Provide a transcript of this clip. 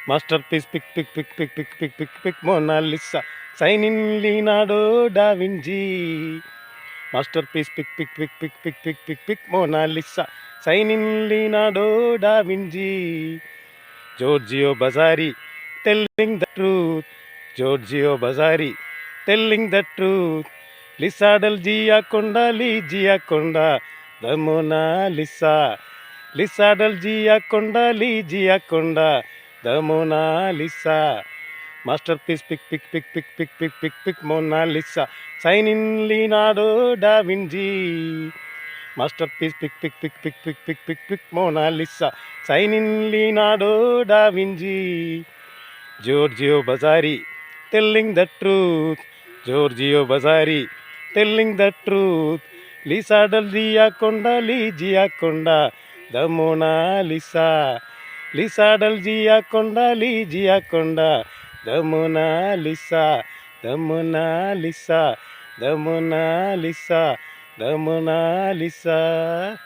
Masterpiece, pick, pick, pick, pick, pick, pick, pick, pick, Mona Lisa. Sign in Leonardo da Vinci. Masterpiece, pick, pick, pick, pick, pick, pick, pick, pick, Mona Lisa. Sign in Leonardo da Vinci. Giorgio Vasari, telling the truth. Giorgio Vasari, telling the truth. Lisa del Giaconda, Giaconda, the Mona Lisa. Lisa del Giaconda, Giaconda, the Mona Lisa. Masterpiece, pick, pick, pick, pick, pick, pick, pick, pick, Mona Lisa. Sign in Leonardo da Vinci. Masterpiece, pick, pick, pick, pick, pick, pick, pick, pick, Mona Lisa. Sign in Leonardo da Vinci. Giorgio Vasari, telling the truth. Giorgio Vasari, telling the truth. Lisa del Giaconda, Giaconda, the Mona Lisa. Lisa del Giaconda, Giaconda, the Mona Lisa. The Mona Lisa, the Mona Lisa, the Mona Lisa.